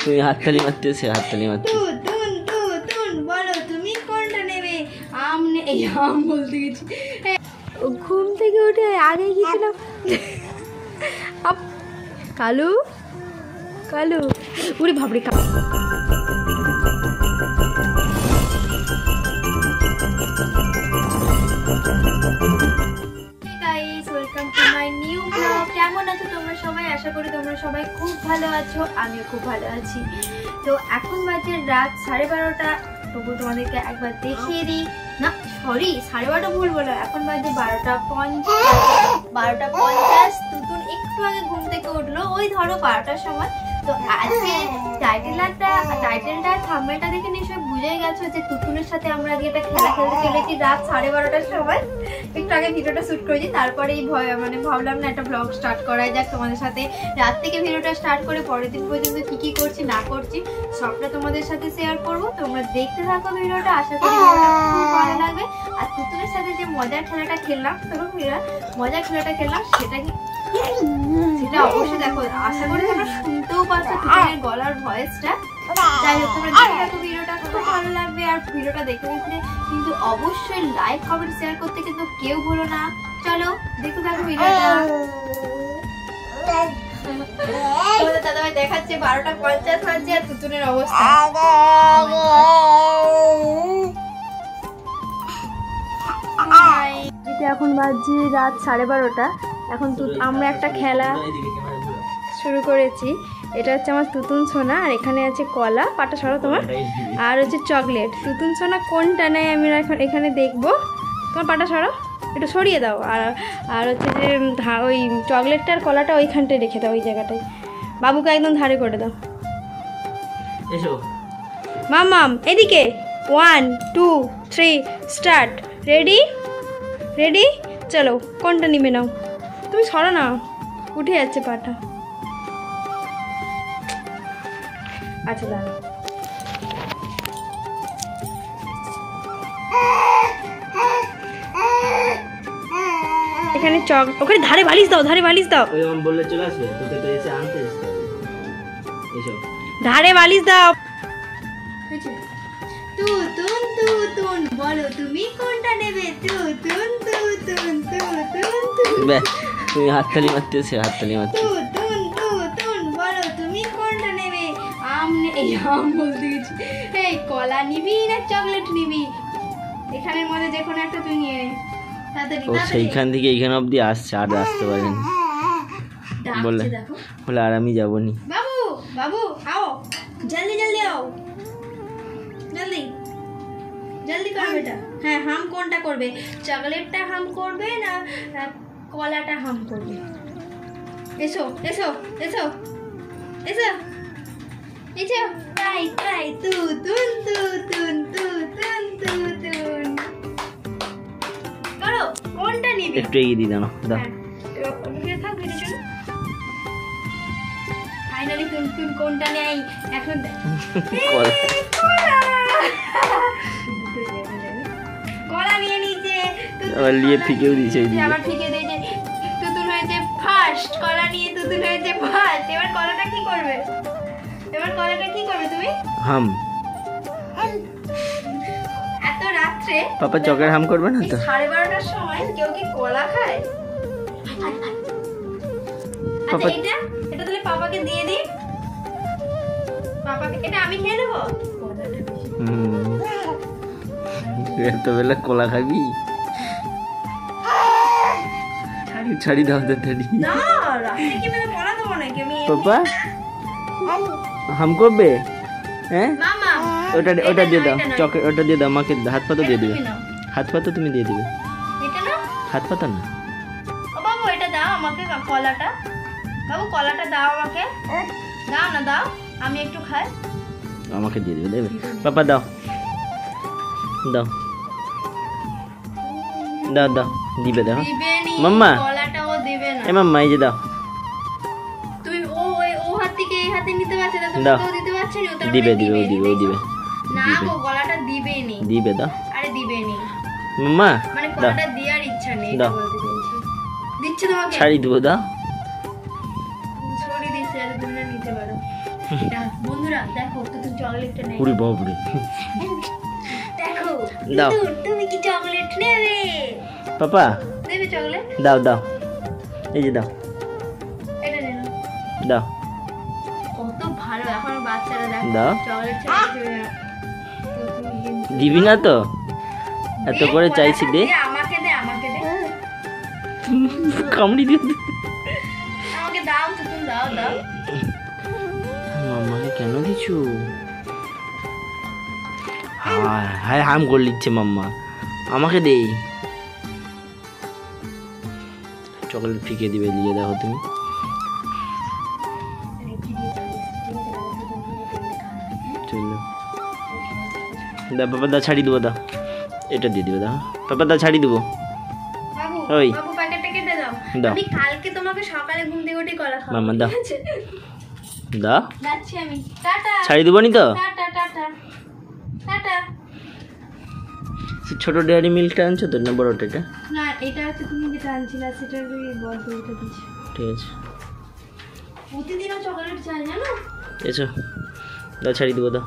তুমি হাততালি মারতে, সে হাততালি মারতে। বলো তুমি কোনটা নেবে? আম এই আম বলতে গেছি, ঘুম থেকে উঠে আগে গেছিলাম। কালু কালু উড়ে ভাবরে কালু। কেমন আছো তোমরা সবাই? আশা করি তোমরা সবাই খুব ভালো আছো, আমিও খুব ভালো আছি। তো এখন বাজে রাত 12:30। তবু তোমাদেরকে একবার দেখিয়ে দিই, না সরি 12:30 ভুল বলো, এখন বাজে 12:50। তুতুন একটু আগে ঘুম থেকে উঠলো, ওই ধরো 12টার সময়। তো আজকে টাইটেলটা থাম্বনেলটা দেখে নিশ্চয়ই বুঝেই গেছো যে তুতুনের সাথে আমরা আগে একটা খেলা খেলতে চলেছি রাত 12:30টার সময়। একটু আগে ভিডিওটা শুট করেছি, তারপরেই মানে ভাবলাম না একটা ব্লগ স্টার্ট করাই যাক তোমাদের সাথে। রাত থেকে ভিডিওটা স্টার্ট করে পরের দিন পর্যন্ত কি কি করছি না করছি সবটা তোমাদের সাথে শেয়ার করব। তোমরা দেখতে থাকো ভিডিওটা, আশা করি ভিডিওটা খুব ভালো লাগবে। আর তুতুনের সাথে যে মজার খেলাটা খেললাম, সেটা অবশ্যই দেখো, আশা করি তোমরা শুনতেও পাচ্ছ তুতুনের গলার ভয়েসটা। যাই হোক তোমরা দেখতে থাকো ভিডিওটা, খুব ভালো লাগবে। আর ভিডিওটা দেখতে দেখতে কিন্তু অবশ্যই লাইক কমেন্ট শেয়ার করতে কিন্তু কেউ ভুলো না। চলো দেখতে থাকো ভিডিওটা। দাদাভাই দেখাচ্ছে 12:50 বাজছে আর তুতুনের অবস্থা। এখন বাজছে রাত 12:30। এখন আমরা একটা খেলা শুরু করেছি। এটা হচ্ছে আমার তুতুন সোনা, আর এখানে আছে কলা, পাটা সরো তোমার, আর হচ্ছে চকলেট। তুতুন সোনা কোনটা নেয় আমি এখন এখানে দেখবো। তোমার পাটা সরো, একটু সরিয়ে দাও। আর হচ্ছে যে ওই চকলেটটা আর কলাটা ওইখানটায় রেখে দাও, ওই জায়গাটায়। বাবুকে একদম ধারে করে দাও। মাম এদিকে 1 2 3 স্টার্ট। রেডি চলো, কোনটা নিবে নাও। তুমি সরো না, উঠে যাচ্ছে পাটা। আচ্ছা দাঁড়াও, এখানে ওখানে ধারে বালিশ দাও। ওই আম বললে চলে আসবে, তোকে তো এসে আনতে আসতে হবে। এসো ধারে বালিশ দাও। তুতুন বলো তুমি কোনটা নেবে? তুমি হাততালি মারতে, সে হাততালি মারতে। তুতুন বলো তুমি কোনটা নেবে? আম এই আম বলতে গেছি, এই কলা নিবি না চকলেট নিবি? এখানের মধ্যে যে কোনো একটা তুই নিয়ে নে। ও সেইখান থেকে এইখানে অবধি আসছে, আর আসতে পারেন বলে আর আমি যাবো নি। বাবু আও, জলদি আও, জলদি কর বেটা। হ্যাঁ, হাম কোনটা করবে? চকলেটটা হাম করবে না কলাটা হাম করবে? এসো তাই তুতুন করো, কোনটা নিবি? একটু এগিয়ে দিয়ে দাও। ফাইনালি তুতুন কোনটা নেই এখন? কলা নিয়ে নিয়েছে, আবার নিয়ে ফিকেও দিয়েছে, আবার ফিকে দিয়েছে। তুতুন হয়েছে ফার্স্ট, কলা নিয়ে তুতুন হয়েছে ফার্স্ট। এবার কলাটা কি করবে তুমি? হাম। এত রাত্রে পাপা চকের হাম করবে না তো? 12:30টার সময় কেউ কি কলা খায়? আচ্ছা এটা তাহলে পাপাকে দিয়ে দিই। পাপাকে এটা আমি খেয়ে নেবো। এত বেলা কলা খাবি? ছাড়ি দাও তাড়াতাড়ি। না রাতে কি মানে কলা দেবো নাকি আমি? পাপা হাম করবে? হ্যাঁ মামা ওটা দিয়ে দাও, চকলেট ওটা দিয়ে দাও। মাকে হাত পাতা দিয়ে দিবে, হাত পাতা তুমি দিয়ে দিবে। এটা না হাত পাতা না। ও বাবু এটা দাও আমাকে, কলাটা। বাবু কলাটা দাও আমাকে, দাও আমি একটু খাই। আমাকে দিয়ে দিবে, দেবে? পাপা দাও দিবে, দাও মাম্মা। কলাটা ও দিবে না। এ মাম্মা এই যে দাও। তুমি ও হাত থেকে এই হাতে নিতে পারছে না, দাও। তুমি দিতে পারছ না। দিবে না ও গলাটা দিবে নি। দিবে দাও। আরে দিবে নি মাম্মা, মানে কলাটা দেওয়ার ইচ্ছা নেই, দাও। বলতে চাইছি। দিচ্ছে তোমাকে, ছাড়ি দেবো, দাও। ছড়ি দিচ্ছে যাতে তুমি না নিতে পারো। বন্ধুরা দেখো তুতুন চকলেটটা নেই। পুরি বাবরে দেখো দাও। তুমি কি চকলেট নেবে? পাপা নেবে চকলেট? দাও দাও, এই যে দাও এটা নেন। দাও কত ভালো এখন বাচ্চারা দেখো দাও। চকলেট ছাড়া কিছু না। দিবি না তো? এত করে চাইছি দে। আমাকে দে, আমাকে দে, কামড়ি দিয়ে আমাকে দাও তুতুন, দাও দাও। মাম্মাকে কেন দিছু? হায় হায় হাম করে লিখছে মাম্মা, আমাকে দে। চকলেট ফিকে দিবে, দিয়ে দেখো তুমি। চলো দা বাবা, দা ছাড়ি দেবো, দা এটা দিয়ে দিবে, দা বাবা, দা ছাড়ি দেবো। বাবু ওই। বাবু প্যাকেটটা কেটে দাও। দাও। আমি কালকে তোমাকে সকালে ঘুম থেকে উঠে কলা খাবো। মাম্মা দাও, ঠিক আছে? দা যাচ্ছি আমি, টাটা। ছাড়ি দেবো নি তো? Tata tata tata. ছোট ডেয়ারি মিল্কটা আনছো তো না বড়টা? এটা না, এটা হচ্ছে তুমি যেটা আনছিলে সেটার বড় করে দিচ্ছি। ঠিক আছে, প্রতিদিনও চকলেট চাই জানো? এসো দা ছাড়ি দেবো, দাও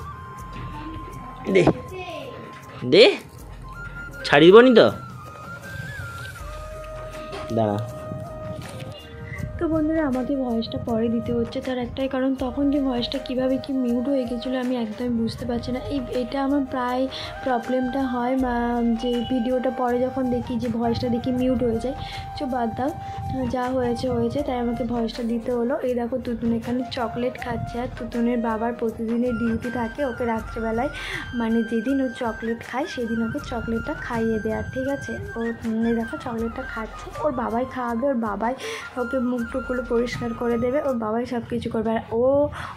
দে দে, ছাড়ি দেবো নি তো? দাঁড়া। তো বন্ধুরা আমাকে ভয়েসটা পরে দিতে হচ্ছে, তার একটাই কারণ তখন যে ভয়েসটা কীভাবে কি মিউট হয়ে গেছিলো আমি একদমই বুঝতে পারছি না। এটা আমার প্রায় প্রবলেমটা হয়, যে ভিডিওটা পরে যখন দেখি যে ভয়েসটা দেখি মিউট হয়ে যায়। বাদ দাও, যা হয়েছে হয়েছে, তাই আমাকে ভয়েসটা দিতে হলো। এই দেখো তুতুন এখানে চকলেট খাচ্ছে, আর তুতুনের বাবার প্রতিদিনের ডিউটি থাকে ওকে রাত্রেবেলায়, মানে যেদিন ও চকলেট খায় সেদিন ওকে চকলেটটা খাইয়ে দেওয়ার, ঠিক আছে? ও এই দেখো চকলেটটা খাচ্ছে, ওর বাবাই খাওয়াবে, ওর বাবাই ওকে মুখটুকুলো পরিষ্কার করে দেবে, ওর বাবাই সব কিছু করবে। আর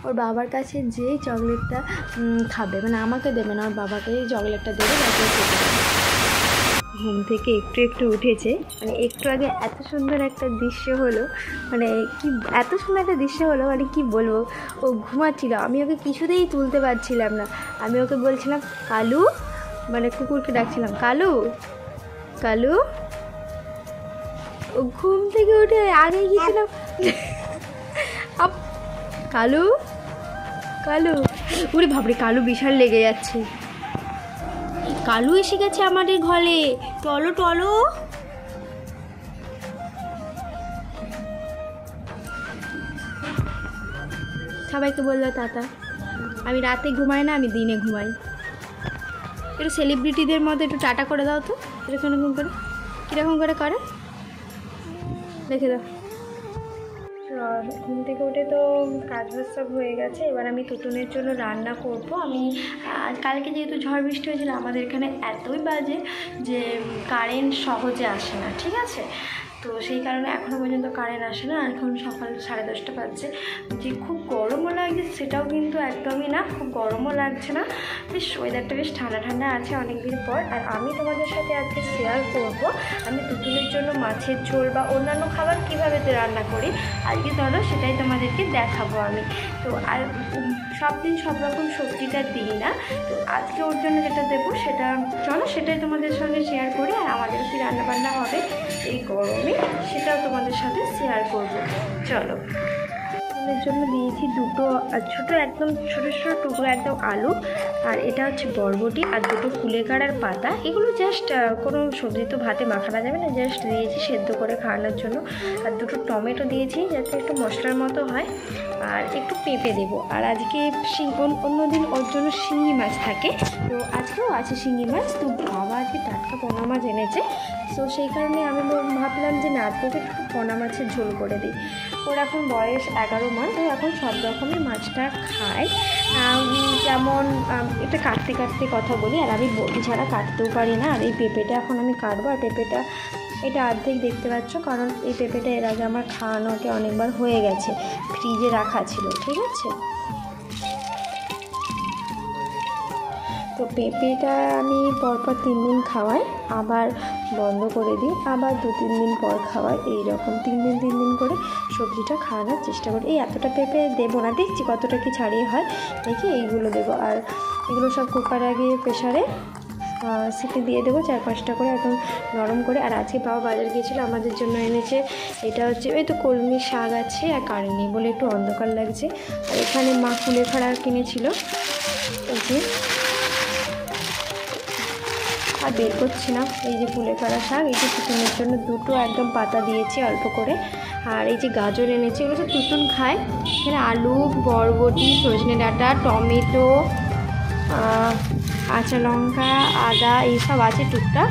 ওর বাবার কাছে যেই চকলেটটা খাবে, মানে আমাকে দেবে না, ওর বাবাকেই চকলেটটা দেবে। ঘুম থেকে একটু একটু উঠেছে, মানে একটু আগে এত সুন্দর একটা দৃশ্য হলো, মানে কি এত সুন্দর একটা দৃশ্য হলো, মানে কি বলবো। ও ঘুমাচ্ছিল, আমি ওকে কিছুতেই তুলতে পারছিলাম না। আমি ওকে বলছিলাম কালু, মানে কুকুরকে ডাকছিলাম কালু কালু। ও ঘুম থেকে উঠে আগে গিয়েছিলাম কালু কালু, ওরে বাপরে কালু বিশাল লেগে যাচ্ছে। কালু এসে গেছে আমাদের ঘরে, টলো টলো। সবাইকে বললো টাটা। আমি রাতে ঘুমাই না, আমি দিনে ঘুমাই। একটু সেলিব্রিটিদের মতো একটু টাটা করে দাও তো, এরকম করে, কীরকম করে করে দেখে দাও। ঘুম থেকে উঠে তো কাজ বাজ সব হয়ে গেছে, এবার আমি তুতুনের জন্য রান্না করব। আমি কালকে যেহেতু ঝড় বৃষ্টি হয়েছিল আমাদের এখানে এতই বাজে যে কারেন্ট সহজে আসে না, ঠিক আছে? তো সেই কারণে এখনও পর্যন্ত কারেন্ট আসে না। এখন সকাল 10:30 বাজছে। যে খুব গরমও লাগছে সেটাও কিন্তু একদমই না, খুব গরমও লাগছে না, বেশ ওয়েদারটা বেশ ঠান্ডা ঠান্ডা আছে অনেক দিন পর। আর আমি তোমাদের সাথে আজকে শেয়ার করব আমি তুতুনের জন্য মাছের ঝোল বা অন্যান্য খাবার কীভাবে রান্না করি আজকে, ধরো সেটাই তোমাদেরকে দেখাবো আমি। তো আর সব দিন সব রকম সবজিটা দিই না, তো আজকে ওর জন্য যেটা দেবো সেটা চলো সেটাই তোমাদের সঙ্গে শেয়ার করি। আর আমাদের কী রান্নাবান্না হবে এই গরমে সেটাও তোমাদের সাথে শেয়ার করবো। চলো, এর জন্য দিয়েছি দুটো ছোটো একদম ছোটো ছোটো টুকরো একদম আলু, আর এটা হচ্ছে বরবটি, আর দুটো কুলেখাড়ার পাতা। এগুলো জাস্ট কোনো সবজি তো ভাতে মাখানো যাবে না, জাস্ট দিয়েছি সেদ্ধ করে খাওয়ানোর জন্য। আর দুটো টমেটো দিয়েছি যাতে একটু মশলার মতো হয়, আর একটু পেঁপে দেবো। আর আজকে অন্যদিন ওর জন্য শিঙি মাছ থাকে, তো আজকেও আছে শিঙি মাছ। তো বাবা আজকে টাটকা পোনা মাছ এনেছে, তো সেই কারণে আমি ভাবলাম যে না তোকে একটু পোনা মাছের ঝোল করে দিই। ওর এখন বয়স 11 মাস, ও এখন সব রকমের মাছটা খায়। যেমন এটা কাটতে কাটতে কথা বলি, আর আমি বটি ছাড়া কাটতেও পারি না। আর এই পেঁপেটা এখন আমি কাটবো, আর পেঁপেটা এটা অর্ধেক দেখতে পাচ্ছ, কারণ এই পেঁপেটা এর আগে আমার খাওয়ানোকে অনেকবার হয়ে গেছে, ফ্রিজে রাখা ছিল, ঠিক আছে? তো পেঁপেটা আমি পরপর 3 দিন খাওয়াই, আবার বন্ধ করে দিই, আবার 2-3 দিন পর খাওয়াই, এইরকম 3 দিন করে সবজিটা খাওয়ানোর চেষ্টা করি। এই এতটা পেঁপে দেবো না, দেখছি কতটা কি ছাড়িয়ে হয়, দেখি এইগুলো দেবো। আর এগুলো সব কুকারে আগে প্রেশারে সিটি দিয়ে দেবো 4-5টা করে একদম নরম করে। আর আজকে বাবা বাজার গিয়েছিলো, আমাদের জন্য এনেছে এটা হচ্ছে ওই তো কলমি শাক আছে আর কারি নেই বলে একটু অন্ধকার লাগছে। আর এখানে মা কুলেখাড়া কিনেছিল, এই যে আর বের করছি না, এই যে কুলেখাড়া শাক, এই যে তুতুনের জন্য দুটো একদম পাতা দিয়েছি অল্প করে। আর এই যে গাজর এনেছি, এগুলো তো তুতুন খায়। এখানে আলু, বরবটি, সজনে ডাঁটা, টমেটো, কাঁচা লঙ্কা, আদা এইসব আছে টুকটাক,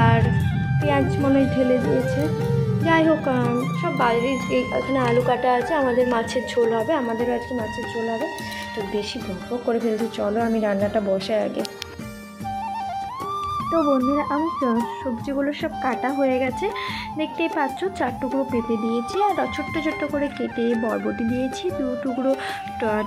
আর পেঁয়াজ মনে হয় ঢেলে দিয়েছে। যাই হোক সব বাইরে। এখানে আলু কাটা আছে, আমাদের মাছের ঝোল হবে, আমাদেরও আজকে মাছের ঝোল হবে। তো বেশি বক করে ফেলছি, চলো আমি রান্নাটা বসাই আগে। তো বন্ধুরা আমি সবজিগুলো সব কাটা হয়ে গেছে, দেখতেই পাচ্ছ 4 টুকরো পেঁপে দিয়েছি, আর ছোট্ট ছোট্ট করে কেটে বরবটি দিয়েছি, 2 টুকরো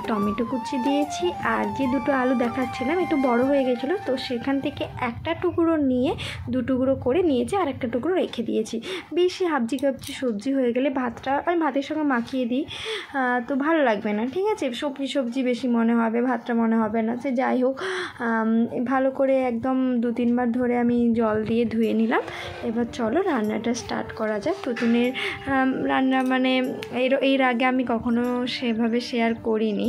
টমেটো কুচি দিয়েছি, আর যে 2টো আলু দেখাচ্ছিলাম একটু বড় হয়ে গেছিলো, তো সেখান থেকে একটা টুকরো নিয়ে 2 টুকরো করে নিয়েছি, আর একটা টুকরো রেখে দিয়েছি। বেশি হাবজি কাবজি সবজি হয়ে গেলে ভাতটা আমি ভাতের সঙ্গে মাখিয়ে দিই, তো ভালো লাগবে না, ঠিক আছে। সবজি বেশি মনে হবে, ভাতটা মনে হবে না। সে যাই হোক, ভালো করে একদম 2-3 বার ধরে আমি জল দিয়ে ধুয়ে নিলাম। এবার চলো রান্নাটা স্টার্ট করা যাক। তুতুনের রান্না মানে এর আগে আমি কখনো সেভাবে শেয়ার করিনি,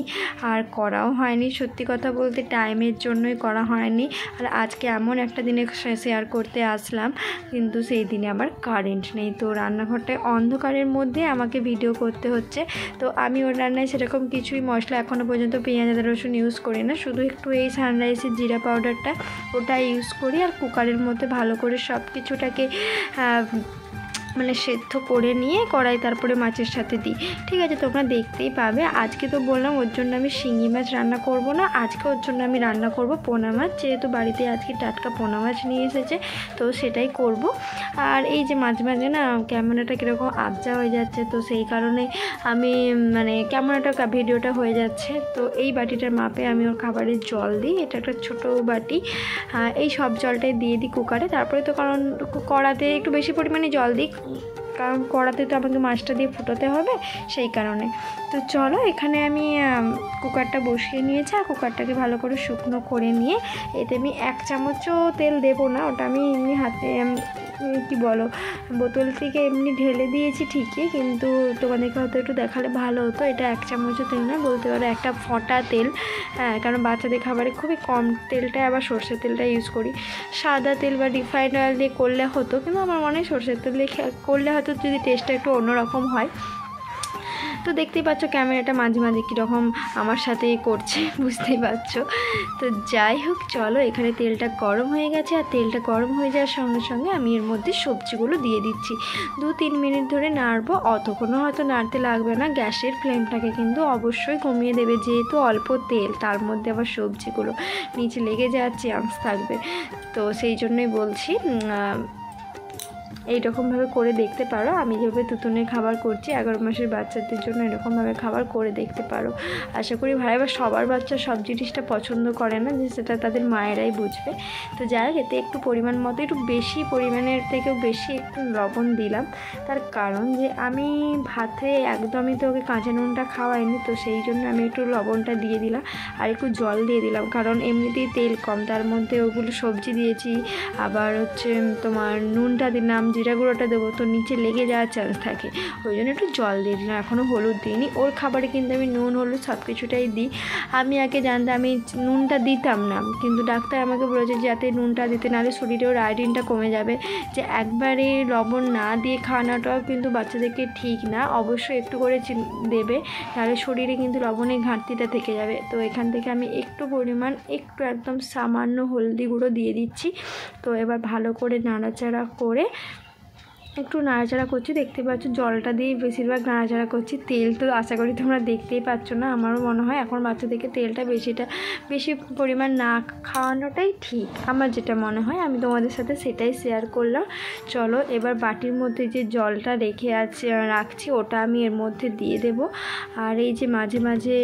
আর করাও হয়নি, সত্যি কথা বলতে টাইমের জন্যই করা হয়নি। আর আজকে এমন একটা দিনে শেয়ার করতে আসলাম, কিন্তু সেই দিনে আবার কারেন্ট নেই, তো রান্নাঘরটায় অন্ধকারের মধ্যে আমাকে ভিডিও করতে হচ্ছে। তো আমি ওর রান্নায় সেরকম কিছুই মশলা এখনও পর্যন্ত পেঁয়াজ আদা রসুন ইউজ করি না, শুধু একটু এই সানরাইসের জিরা পাউডারটা ওটা ইউজ করি, আর কুকারের মধ্যে ভালো করে সব কিছুটাকে মানে সেদ্ধ করে নিয়ে কড়াই তারপরে মাছের সাথে দিই, ঠিক আছে। তোমরা দেখতেই পাবে। আজকে তো বললাম ওর জন্য আমি শিঙি মাছ রান্না করব না, আজকে ওর জন্য আমি রান্না করব পোনা মাছ, যেহেতু বাড়িতে আজকে টাটকা পোনা মাছ নিয়ে এসেছে, তো সেটাই করব। আর এই যে মাঝে মাঝে না ক্যামেরাটা কীরকম আবজা হয়ে যাচ্ছে, তো সেই কারণে আমি মানে ক্যামেরাটা ভিডিওটা হয়ে যাচ্ছে। তো এই বাটিটার মাপে আমি ওর খাবারের জল দিই, এটা একটা ছোটো বাটি, এই সব জলটাই দিয়ে দিই কুকারে। তারপরে তো কারণ কড়াতে একটু বেশি পরিমাণে জল দিই, কারণ কড়াতে তো আমাকে মাছটা দিয়ে ফুটোতে হবে, সেই কারণে। তো চলো এখানে আমি কুকারটা বসিয়ে নিয়েছি, আর কুকারটাকে ভালো করে শুকনো করে নিয়ে এতে আমি 1 চামচও তেল দেবো না, ওটা আমি এমনি হাতে কি বলো বোতল থেকে এমনি ঢেলে দিয়েছি ঠিকই, কিন্তু তোমাদেরকে হয়তো একটু দেখালে ভালো হতো। এটা 1 চামচও তেল না, বলতে পারো একটা ফোঁটা তেল, হ্যাঁ, কারণ বাচ্চাদের খাবারে খুবই কম তেলটাই, আবার সর্ষের তেলটা ইউজ করি। সাদা তেল বা রিফাইন্ড অয়েল দিয়ে করলে হতো, কিন্তু আমার মনে হয় সর্ষের তেল দিয়ে করলে হয়তো যদি টেস্টটা একটু অন্যরকম হয়। তো দেখতেই পাচ্ছ ক্যামেরাটা মাঝে মাঝে কীরকম আমার সাথেই করছে, বুঝতেই পারছো। তো যাই হোক চলো, এখানে তেলটা গরম হয়ে গেছে, আর তেলটা গরম হয়ে যাওয়ার সঙ্গে সঙ্গে আমি এর মধ্যে সবজিগুলো দিয়ে দিচ্ছি। 2-3 মিনিট ধরে নাড়বো, অতক্ষণও হয়তো নাড়তে লাগবে না। গ্যাসের ফ্লেমটাকে কিন্তু অবশ্যই কমিয়ে দেবে, যেহেতু অল্প তেল, তার মধ্যে আবার সবজিগুলো নিচে লেগে যাওয়ার চান্স থাকবে, তো সেই জন্যই বলছি এইরকমভাবে করে দেখতে পারো। আমি যেভাবে তুতুনের খাবার করছি 11 মাসের বাচ্চাদের জন্য, এরকমভাবে খাবার করে দেখতে পারো। আশা করি ভাই, বা সবার বাচ্চা সব জিনিসটা পছন্দ করে না, যে সেটা তাদের মায়েরাই বুঝবে। তো যাই হোক, এতে একটু পরিমাণ মতো, একটু বেশি পরিমাণের থেকেও বেশি একটু লবণ দিলাম, তার কারণ যে আমি ভাতে একদমই তো ওকে কাঁচা নুনটা খাওয়াইনি, তো সেই জন্য আমি একটু লবণটা দিয়ে দিলাম, আর একটু জল দিয়ে দিলাম, কারণ এমনিতেই তেল কম, তার মধ্যে ওগুলো সবজি দিয়েছি, আবার হচ্ছে তোমার নুনটা দিলাম, জিরা গুঁড়োটা দেবো, তো নিচে লেগে যাওয়ার চান্স থাকে, ওই জন্য একটু জল দিয়ে দিলাম। এখনও হলুদ দিইনি, ওর খাবারে কিন্তু আমি নুন হলুদ সব কিছুটাই দিই। আমি আগে জানতাম, আমি নুনটা দিতাম না, কিন্তু ডাক্তার আমাকে বলেছে যাতে নুনটা দিতে, নাহলে শরীরে ওর আয়োডিনটা কমে যাবে, যে একবারে লবণ না দিয়ে খাওয়ানোটাও কিন্তু বাচ্চাদেরকে ঠিক না, অবশ্যই একটু করে দেবে, তাহলে শরীরে কিন্তু লবণের ঘাটতিটা থেকে যাবে। তো এখান থেকে আমি একটু পরিমাণ, একটু একদম সামান্য হলদি গুঁড়ো দিয়ে দিচ্ছি। তো এবার ভালো করে নাড়াচাড়া করে একটু নাড়াচাড়া করছি, দেখতে পাচ্ছ জলটা দিয়ে বেশিরভাগ নাড়াচাড়া করছি। তেল তো আশা করি তোমরা দেখতেই পাচ্ছ না, আমারও মনে হয় এখন বাচ্চাদেরকে তেলটা বেশি পরিমাণ না খাওয়ানোটাই ঠিক, আমার যেটা মনে হয়, আমি তোমাদের সাথে সেটাই শেয়ার করলাম। চলো এবার বাটির মধ্যে যে জলটা রাখছি ওটা আমি এর মধ্যে দিয়ে দেব। আর এই যে মাঝে মাঝে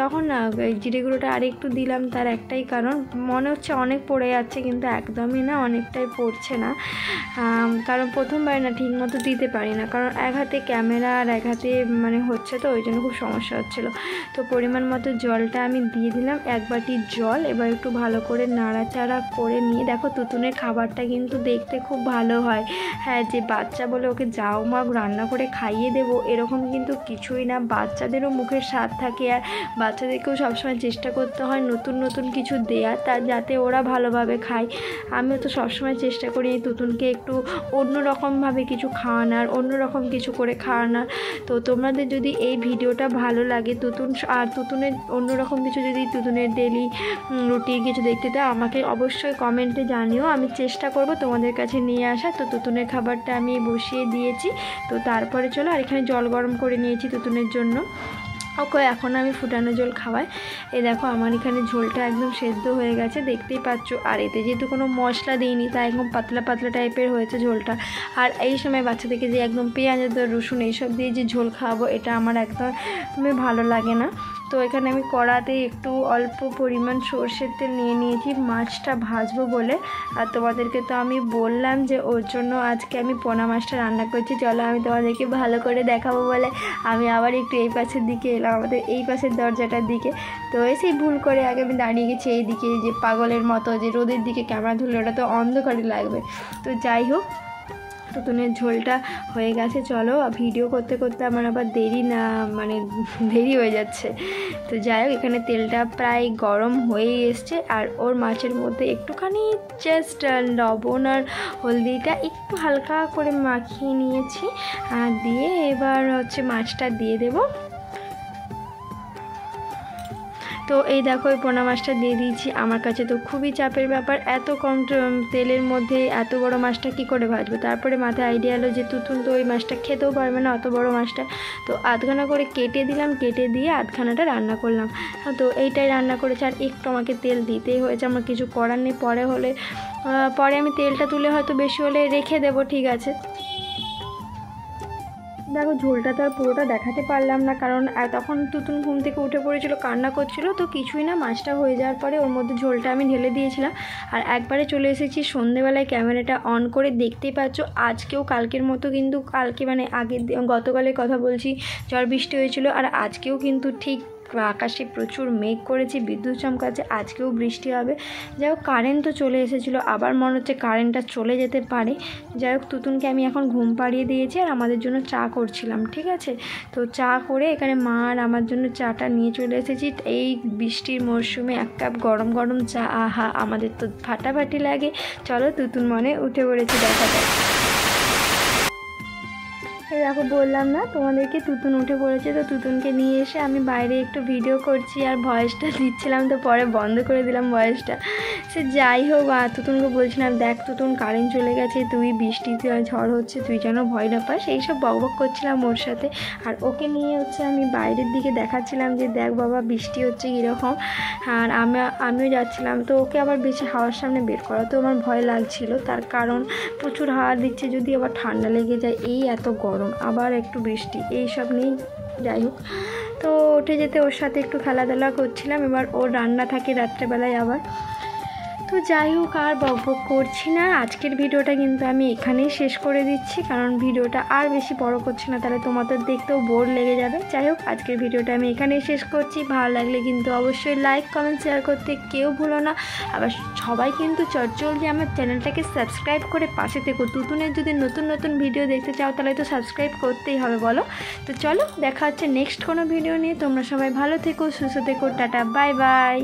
তখন না জিরে গুঁড়োটা আরেকটু দিলাম, তার একটাই কারণ, মনে হচ্ছে অনেক পড়ে যাচ্ছে, কিন্তু একদমই না, অনেকটাই পড়ছে না, কারণ প্রথমবার হয় না ঠিক মতো দিতে পারি না, কারণ এক হাতে ক্যামেরা আর এক হাতে মানে হচ্ছে, তো ওই জন্য খুব সমস্যা হচ্ছিলো। তো পরিমাণ মতো জলটা আমি দিয়ে দিলাম, 1 বাটি জল। এবার একটু ভালো করে নাড়াচাড়া করে নিয়ে দেখো তুতুনের খাবারটা কিন্তু দেখতে খুব ভালো হয়। হ্যাঁ, যে বাচ্চা বলে ওকে যাও মা রান্না করে খাইয়ে দেবো এরকম কিন্তু কিছুই না, বাচ্চাদেরও মুখের স্বাদ থাকে আর বাচ্চাদেরকেও সবসময় চেষ্টা করতে হয় নতুন নতুন কিছু দেওয়ার, তার যাতে ওরা ভালোভাবে খায়। আমিও তো সবসময় চেষ্টা করি তুতুনকে একটু অন্যরকমভাবে কিছু খাওয়ানোর, অন্যরকম কিছু করে খাওয়ানোর। তো তোমাদের যদি এই ভিডিওটা ভালো লাগে তুতুনের অন্যরকম কিছু যদি তুতুনের ডেলি রুটিন কিছু দেখতে দাও আমাকে অবশ্যই কমেন্টে জানিও, আমি চেষ্টা করব তোমাদের কাছে নিয়ে আসা। তো তুতুনের খাবারটা আমি বসিয়ে দিয়েছি। তো তারপরে চলো, আর এখানে জল গরম করে নিয়েছি তুতুনের জন্য। ওকে এখন আমি ফুটানো জল খাওয়াই। এই দেখো আমার এখানে ঝোলটা একদম সেদ্ধ হয়ে গেছে, দেখতেই পাচ্ছ। আর এতে যেহেতু কোনো মশলা দিইনি তাই একদম পাতলা পাতলা টাইপের হয়েছে ঝোলটা। আর এই সময় বাচ্চাদেরকে যে একদম পেঁয়াজ রসুন এইসব দিয়ে যে ঝোল খাওয়াবো এটা আমার একদমই ভালো লাগে না। তো এখানে আমি কড়াতে একটু অল্প পরিমাণ সর্ষের তেল নিয়ে নিয়েছি মাছটা ভাজবো বলে। আর তোমাদেরকে তো আমি বললাম যে ওর জন্য আজকে আমি পোনা মাছটা রান্না করছি, চলো আমি তোমাদেরকে ভালো করে দেখাবো বলে আমি আবার একটু এই পাশের দিকে এলাম, আমাদের এই পাশের দরজাটার দিকে। তো এসেই ভুল করে আগে আমি দাঁড়িয়ে গেছি এই দিকে, যে পাগলের মতো যে রোদের দিকে ক্যামেরা ধরলে ওটা তো অন্ধকারে লাগবে। তো যাই হোক, তুতুনের ঝোলটা হয়ে গেছে। চলো ভিডিও করতে করতে আমার আবার দেরি হয়ে যাচ্ছে। তো যাই হোক, এখানে তেলটা প্রায় গরম হয়ে এসছে আর ওর মাছের মধ্যে একটুখানি জাস্ট লবণ আর হলদিটা একটু হালকা করে মাখিয়ে নিয়েছি, আর দিয়ে এবার হচ্ছে মাছটা দিয়ে দেবো। তো এই দেখো এই পোনা মাছটা দিয়ে দিয়েছি। আমার কাছে তো খুবই চাপের ব্যাপার, এত কম তেলের মধ্যে এত বড় মাছটা কি করে ভাজবো। তারপরে মাথায় আইডিয়া এলো যে তুতুন তো ওই মাছটা খেতেও পারবে না অত বড় মাছটা। তো আধখানা করে কেটে দিলাম, কেটে দিয়ে আধখানাটা রান্না করলাম। তো এইটাই রান্না করেছি, আর একটু আমাকে তেল দিতেই হয়েছে, আমার কিছু করার নেই। পরে আমি তেলটা তুলে হয়তো বেশি হলে রেখে দেবো, ঠিক আছে। দেখো ঝোলটা তো আর পুরোটা দেখাতে পারলাম না, কারণ তখন তুতুন ঘুম থেকে উঠে পড়েছিল, কান্না করছিল। তো কিছুই না, মাছটা হয়ে যাওয়ার পরে ওর মধ্যে ঝোলটা আমি ঢেলে দিয়েছিলাম। আর একবারে চলে এসেছি সন্ধ্যেবেলায় ক্যামেরাটা অন করে, দেখতেই পাচ্ছ আজকেও কালকের মতো কিন্তু কালকে মানে গতকালের কথা বলছি, ঝড় বৃষ্টি হয়েছিল। আর আজকেও কিন্তু ঠিক আকাশে প্রচুর মেঘ করেছে, বিদ্যুৎ চমকাচ্ছে, আজকেও বৃষ্টি হবে। যাই হোক, কারেন্ট তো চলে এসেছিলো, আবার মনে হচ্ছে কারেন্টটা চলে যেতে পারে। যাই হোক, তুতুনকে আমি এখন ঘুম পাড়িয়ে দিয়েছি আর আমাদের জন্য চা করছিলাম, ঠিক আছে। তো চা করে এখানে মা আর আমার জন্য চাটা নিয়ে চলে এসেছি। এই বৃষ্টির মরশুমে 1 কাপ গরম গরম চা, আহা, আমাদের তো ফাটাফাটি লাগে। চলো তুতুন মনে উঠে পড়েছি, দেখা যায়। দেখো বললাম না তোমাদেরকে, তুতুন উঠে পড়েছে। তো তুতুনকে নিয়ে এসে আমি বাইরে একটু ভিডিও করছি আর ভয়েসটা দিচ্ছিলাম, তো পরে বন্ধ করে দিলাম ভয়েসটা। সে যাই হোক, আর তুতুনকে বলছিলাম দেখ তুতুন কারেন্ট চলে গেছে, তুই বৃষ্টিতে ঝড় হচ্ছে, তুই যেন ভয় না পাস, এইসব বকবক করছিলাম ওর সাথে। আর ওকে নিয়ে হচ্ছে আমি বাইরের দিকে দেখাচ্ছিলাম যে দেখ বাবা বৃষ্টি হচ্ছে কীরকম। আর আমিও যাচ্ছিলাম। তো ওকে আবার বেশি হাওয়ার সামনে বের করা তো আমার ভয় লাগছিল, তার কারণ প্রচুর হাওয়া দিচ্ছে, যদি আবার ঠান্ডা লেগে যায়, এই এত গরম আবার একটু বৃষ্টি, এইসব নেই। যাই হোক, তো উঠে যেতে ওর সাথে একটু খেলাধুলা করছিলাম। এবার ওর রান্না থাকে রাত্রেবেলায় আবার। তো যাই হোক, আর বকবক করছি না, আজকের ভিডিওটা কিন্তু আমি এখানেই শেষ করে দিচ্ছি, কারণ ভিডিওটা আর বেশি বড় করছি না, তাহলে তোমাদের দেখতেও বোর লেগে যাবে। যাই হোক, আজকের ভিডিওটা আমি এখানেই শেষ করছি। ভালো লাগলে কিন্তু অবশ্যই লাইক কমেন্ট শেয়ার করতে কেউ ভুলো না। আবার সবাই কিন্তু চটজলদি আমার চ্যানেলটাকে সাবস্ক্রাইব করে পাশে থেকো। তুতুনের যদি নতুন নতুন ভিডিও দেখতে চাও তাহলে তো সাবস্ক্রাইব করতেই হবে, বলো। তো চলো, দেখা হচ্ছে নেক্সট কোনো ভিডিও নিয়ে। তোমরা সবাই ভালো থেকো, সুস্থ থেকো, টাটা, বাই বাই।